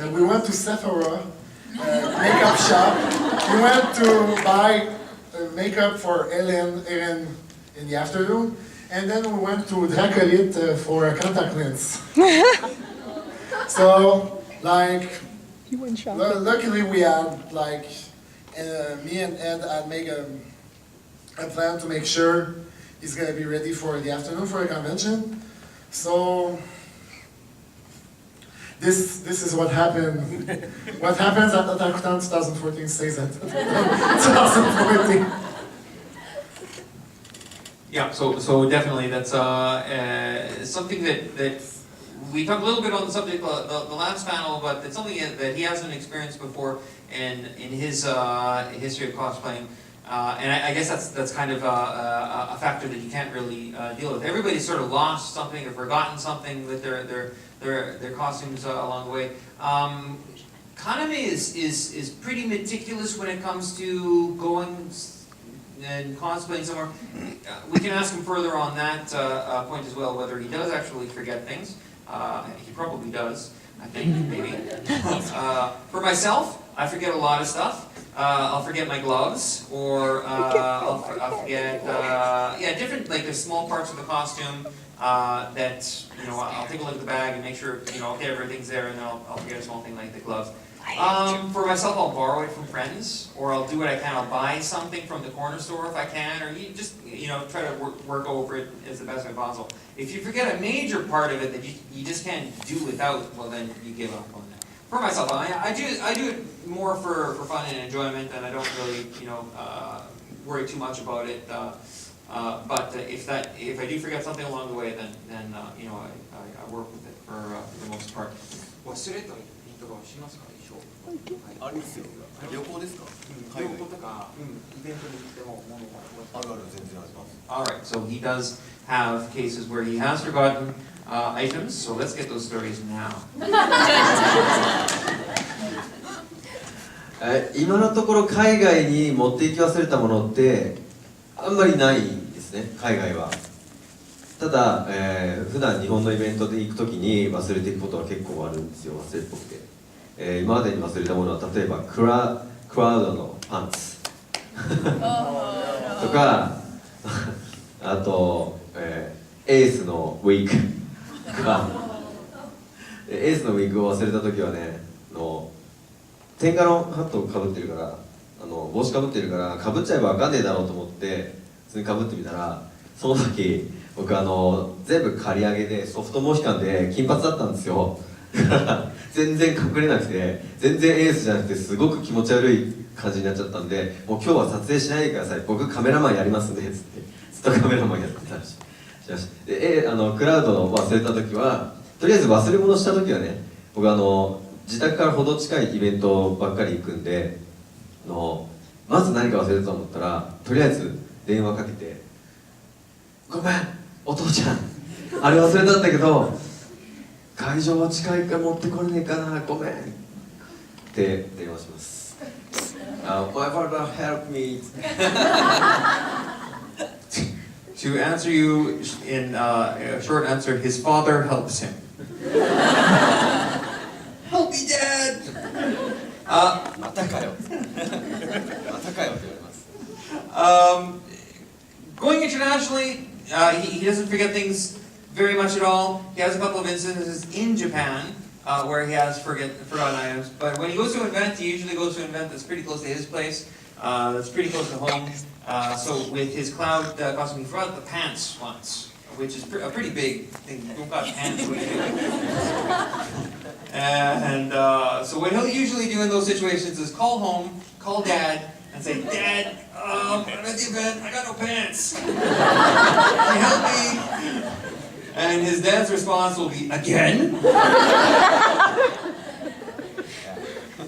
we went to Sephora, makeup shop. We went to buy makeup for Ellen in the afternoon, and then we went to Dracolit for a contact lens. So, like, luckily we had, like, me and Ed had made a plan to make sure he's gonna be ready for the afternoon for a convention. So, this is what happened. What happens at Otakuthon 2014 stays at 2014. Yeah, so definitely that's something that we talked a little bit on the subject the last panel, but it's something that he hasn't experienced before in his history of cosplaying. And I guess that's kind of a factor that you can't really deal with. Everybody's sort of lost something or forgotten something with their costumes along the way. Kaname is pretty meticulous when it comes to going and cosplaying somewhere. We can ask him further on that point as well, whether he does actually forget things. He probably does, I think, maybe. For myself, I forget a lot of stuff. I'll forget my gloves, or I'll forget, different, like there's small parts of the costume that, I'll take a look at the bag and make sure, okay, everything's there, and then I'll forget a small thing like the gloves. For myself, I'll borrow it from friends, or I'll do what I can. I'll buy something from the corner store if I can, or you just, try to work over it as the best way possible. If you forget a major part of it that you just can't do without, well then you give up on that. For myself, I do it more for fun and enjoyment, and I don't really, worry too much about it. But if I do forget something along the way, then I work with it for the most part. 忘れた人がしますか一緒。ありますよ。旅行ですか？旅行とかイベントに行っても物があるある全然あります。 Alright, so he does have cases where he has forgotten items, so let's get those stories now. 今のところ海外に持って行き忘れたものってあんまりないんですね、海外は。ただ、普段日本のイベントで行くときに忘れていくことは結構あるんですよ、忘れっぽくて。今までに忘れたものは例えばクラウドのパンツとかあと、エースのウィッグとかエースのウィッグを忘れたときはね、天下のハットをかぶってるから帽子かぶってるからかぶっちゃえば分かんねえだろうと思って普通にかぶってみたら、その時僕全部刈り上げでソフトモヒカンで金髪だったんですよ。だから全然隠れなくて、全然エースじゃなくてすごく気持ち悪い感じになっちゃったんで、もう今日は撮影しないでください、僕カメラマンやりますんでつってずっとカメラマンやってたしで、クラウドの忘れた時は、とりあえず忘れ物した時はね、僕自宅からほど近いイベントばっかり行くんで、まず何か忘れたと思ったら、とりあえず電話かけて「ごめんお父ちゃんあれ忘れたんだけど会場は近いから持ってこれねえかな、ごめん」って電話します。My father help me. To answer you in a short answer, his father helps him. Help me, Dad! またかよ。またかよって言われます。Going internationally, he doesn't forget things very much at all. He has a couple of instances in Japan where he has forgotten items. But when he goes to an event, he usually goes to an event that's pretty close to his place, that's pretty close to home. So with his cloud costume, he forgot the pants once, which is a pretty big thing. You don't got pants, what do you do? And so what he'll usually do in those situations is call home, call Dad, and say, "Dad, I'm at the event, I got no pants. Can you help me?" And his dad's response will be, "Again?"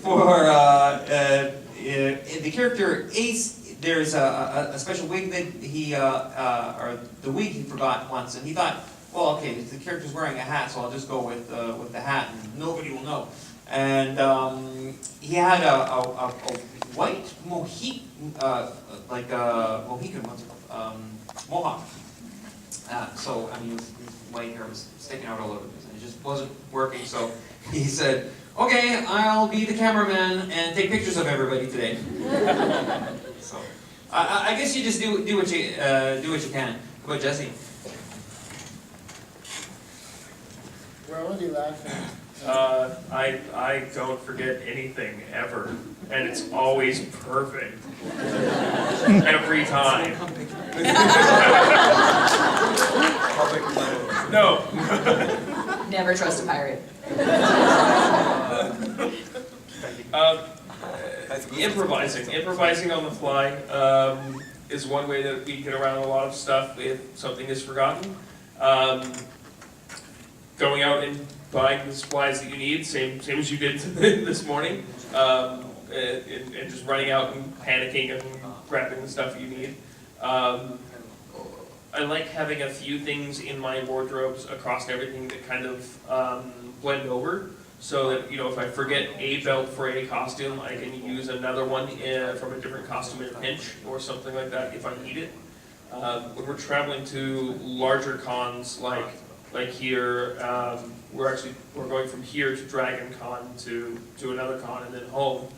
For the character Ace, there's a special wig that or the wig he forgot once, and he thought, well, okay, the character's wearing a hat, so I'll just go with the hat, and nobody will know. And he had a white Mohican, what's it called? Mohawk. So, I mean, his white hair was sticking out all over the place, and it just wasn't working, so he said, Okay, I'll be the cameraman and take pictures of everybody today. So, I guess you just do what you can. How about Jesse? We're already laughing. I don't forget anything ever, and it's always perfect every time. No. Never trust a pirate. Improvising on the fly is one way that we get around a lot of stuff if something is forgotten. Going out and buying the supplies that you need, same as you did this morning, and just running out and panicking and grabbing the stuff you need. I like having a few things in my wardrobes across everything that kind of blend over, so that, you know, if I forget a belt for a costume, I can use another one from a different costume in a pinch or something like that if I need it. When we're traveling to larger cons like here, we're going from here to Dragon Con to another con and then home.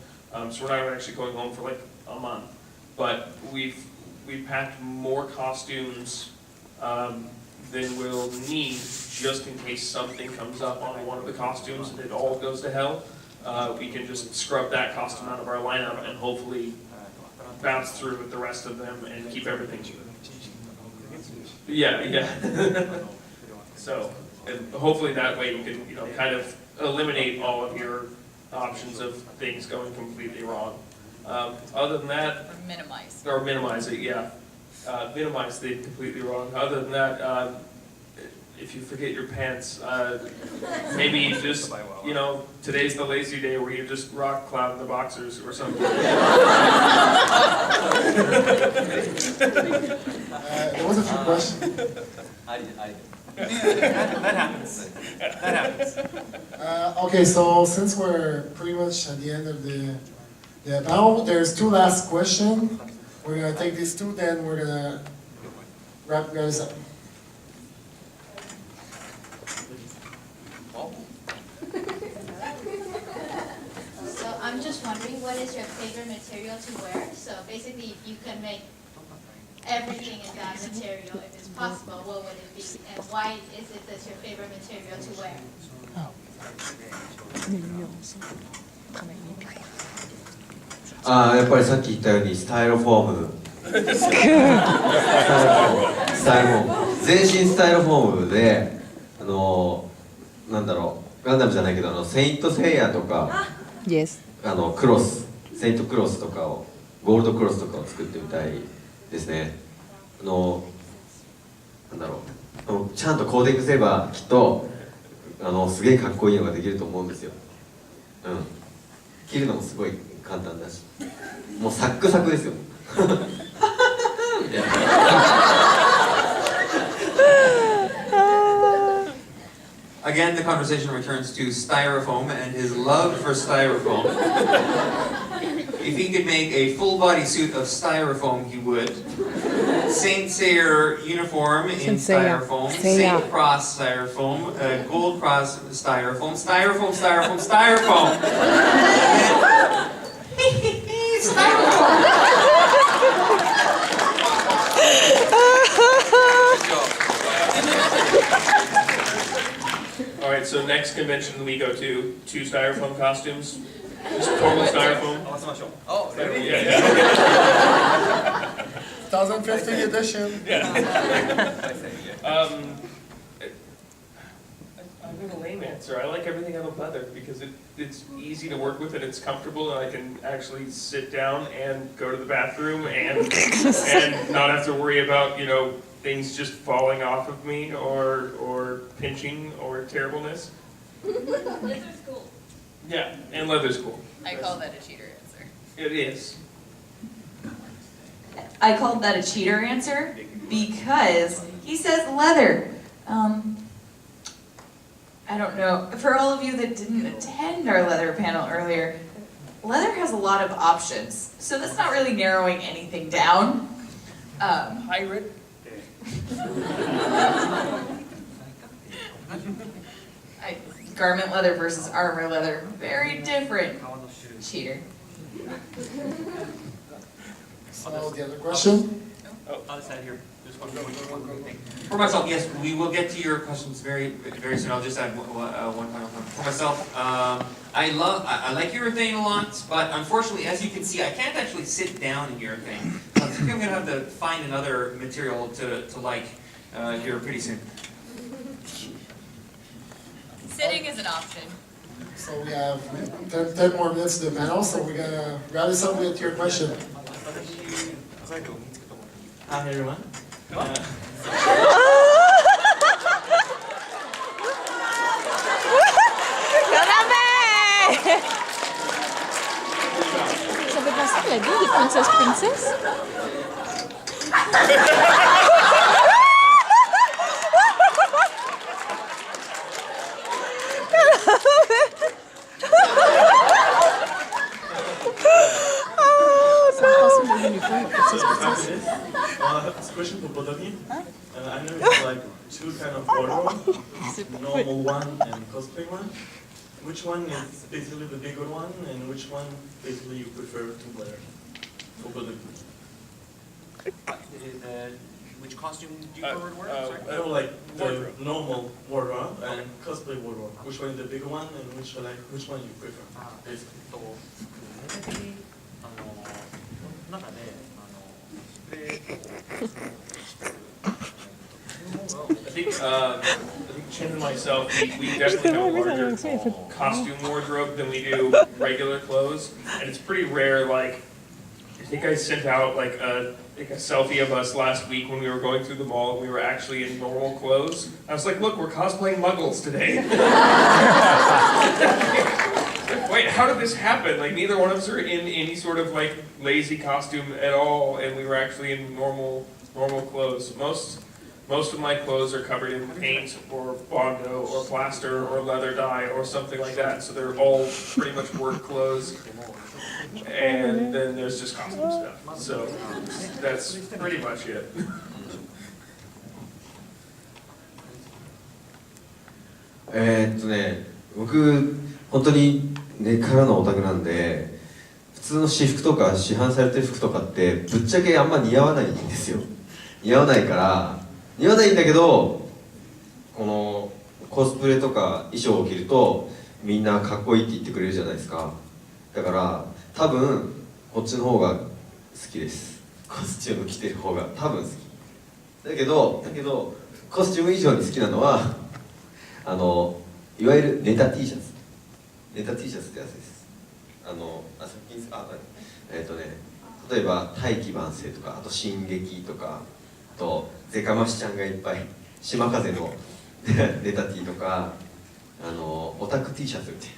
So we're not actually going home for like a month, but we've packed more costumes than we'll need just in case something comes up on one of the costumes and it all goes to hell. We can just scrub that costume out of our lineup and hopefully bounce through with the rest of them and keep everything. Yeah. So, and hopefully that way you can, you know, kind of eliminate all of your options of things going completely wrong. Other than that, minimize it, yeah. Minimize the completely wrong. Other than that, if you forget your pants, maybe you just, you know, today's the lazy day where you just rock cloud in the boxers or something. There was a few questions. That happens. Okay, so since we're pretty much at the end of the panel, there's two last questions. We're gonna take these two, then we're gonna wrap you guys up. So I'm just wondering, what is your favorite material to wear? So basically, if you can make everything in that material, if it's possible, what would it be? And why is it that's your favorite material to wear?やっぱりさっき言ったようにスタイロフォーム全身スタイロフォームでなんだろう、ガンダムじゃないけどセイントセイヤとかクロス、セイントクロスとかをゴールドクロスとかを作ってみたいですね。なんだろう、ちゃんとコーディングすればきっとすげえかっこいいのができると思うんですよ。着るのもすごい簡単だし、もうサックサクですよ。Again, the conversation returns to styrofoam and his love for styrofoam. If he could make a full body suit of styrofoam, he would. Saint Seiya uniform in styrofoam, Saint Cross styrofoam, Gold Cross styrofoam, styrofoam. Styrofoam! Alright, so next convention we go to, 2 styrofoam costumes. Just total styrofoam. Oh, Yeah. 2015 edition. I'm gonna lame answer. I like everything out of leather because it's easy to work with and it's comfortable and I can actually sit down and go to the bathroom and not have to worry about, you know, things just falling off of me or pinching or terribleness. Leather's cool. Yeah, and leather's cool. I call that a cheater answer. It is. I called that a cheater answer because he says leather. I don't know, for all of you that didn't attend our leather panel earlier, leather has a lot of options, so that's not really narrowing anything down. Pirate. garment leather versus armor leather, very different. Cheater. So the other question? Oh, other side here. There's one thing. For myself, yes, we will get to your questions very soon. I'll just add one final comment. For myself, I like urethane a lot, but unfortunately, as you can see, I can't actually sit down in urethane. So I think I'm gonna have to find another material to like here pretty soon. Sitting is an option. So we have 10 more minutes to the panel, so we're gonna wrap this up with your question. Hi everyone. Ça fait penser à la vie des Princess Princess. Ça me pense à l'uniforme des Princess Princess. I have this question for both of you. I know it's like two kind of wardrobe, normal one and cosplay one. Which one is basically the bigger one, and which one basically you prefer to wear for both of you? Which costume do you prefer to wear? I know like the normal wardrobe and cosplay wardrobe. Which one is the bigger one, and which one you prefer? Basically. なんかね、I think Chin and myself, we definitely have a larger costume wardrobe than we do regular clothes, and it's pretty rare. Like, I think I sent out like a selfie of us last week when we were going through the mall and we were actually in normal clothes. I was like, look, we're cosplaying Muggles today. Wait, how did this happen? Like, neither one of us are in any sort of like lazy costume at all, and we were actually in normal clothes. Most of my clothes are covered in paint or Bondo or plaster or leather dye or something like that, so they're all pretty much work clothes. And then there's just costume stuff. So that's pretty much it. 僕本当に根っからのオタクなんで、普通の私服とか市販されてる服とかってぶっちゃけあんま似合わないんですよ。似合わないんだけど、このコスプレとか衣装を着るとみんなかっこいいって言ってくれるじゃないですか。だから多分こっちの方が好きです。コスチューム着てる方が多分好きだけどコスチューム以上に好きなのはいわゆるネタ T シャツってやつです。例えば大器晩成とか、あと進撃とか、あとゼカマシちゃんがいっぱい島風のネタ T とか、オタク T シャツみたい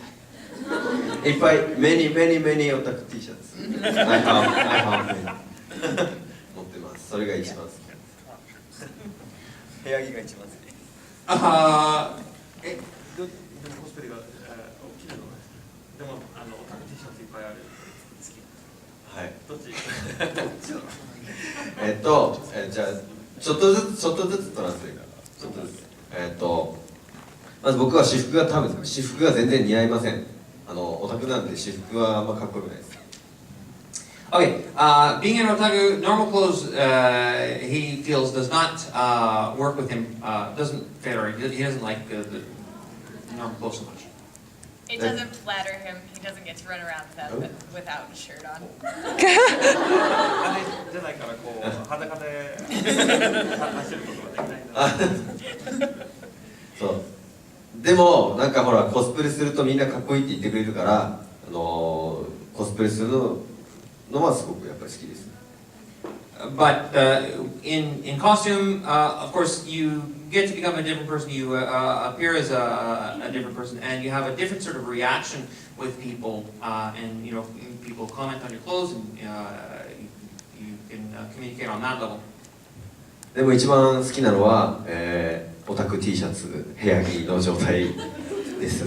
ないっぱいmanyオタク T シャツI have many 持ってます。それが一番好きです。部屋着が一番好き。でもコスプレが起きるのがでもオタク T シャツいっぱいある好き。はい。どっち？じゃあちょっとずつトランスレート。ちょっとずつ。まず僕は私服が全然似合いません。オタクなんで私服はあんまかっこよくないです。Okay, being an otaku, normal clothes he feels does not work with him, doesn't fit, or he doesn't like the normal clothes so much. It doesn't flatter him. He doesn't get to run around without a shirt on. じゃないからこう裸で走ることができないんだ。そう。でもなんかほらコスプレするとみんなかっこいいって言ってくれるから、コスプレするのはすごくやっぱり好きです。But in costume, of course, you get to become a different person. You appear as a different person, and you have a different sort of reaction with people. And people comment on your clothes, and you can communicate on that level. でも一番好きなのは、オタク T シャツ部屋着の状態です。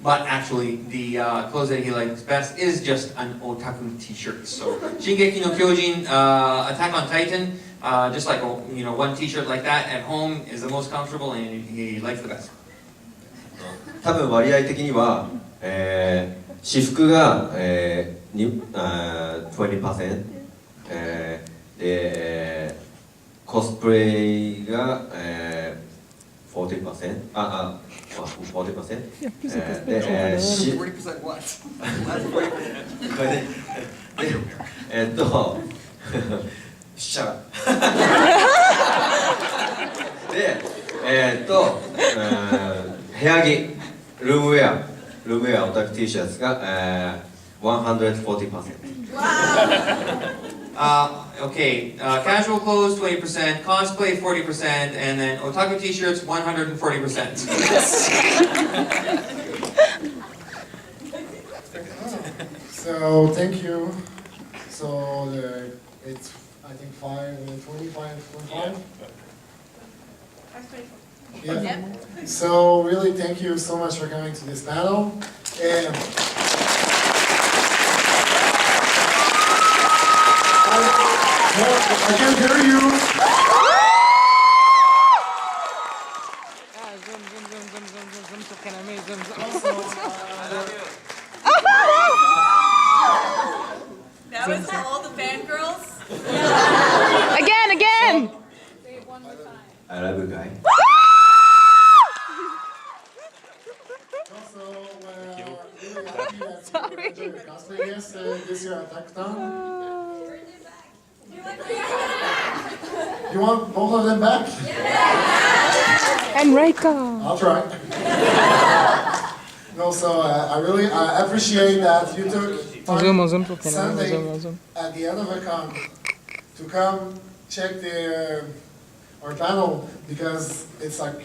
But actually, the clothes that he likes best is just an otaku T-shirt. So, Shingeki no Kyojin, Attack on Titan, just like one T-shirt like that at home is the most comfortable, and he likes the best. 多分割合的には、私服が、20%、で、コスプレが、40%、40%、で、40% what? これで、シャで、部屋着、ルームウェア、オタク T シャツが、140%。Okay, casual clothes 20%, cosplay 40%, and then otaku t-shirts 140%. So thank you. So it's I think 25. Yeah. So really thank you so much for coming to this panel. And I can hear you. Zoom sur Kaname, zoom. That was for all the fangirls? Again! I love you guys. Also, really happy that you enjoyed the cosplay this year at Otakuthon. You want both of them back? And Reika! I'll try. No, so I really appreciate that you took time Zoom pour Kaname, Sunday zoom. at the end of a con to come check our panel because it's like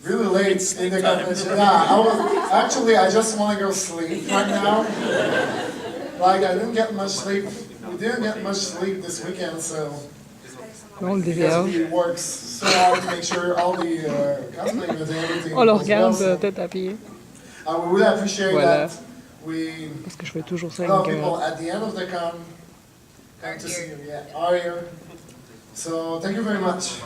really late in the convention. Yeah, I just want to go sleep right now. Like I didn't get much sleep. We didn't get much sleep this weekend, so Non, le because DVR. we worked so hard to make sure all the cosplay and everything. On le was well, regarde so tête appuyée. I would really appreciate Voilà. that we Parce que je fais toujours ça a lot of avec people at the end of the con come to see you. Yeah, are here. So thank you very much.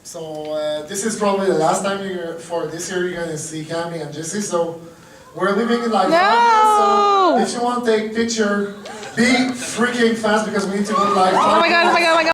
So this is probably the last time for this year you're gonna see Cami and Jesse. So we're leaving in like 5 No! minutes. So if you want to take picture, be freaking fast because we need to move like 5 Oh my god, oh my god, oh my god!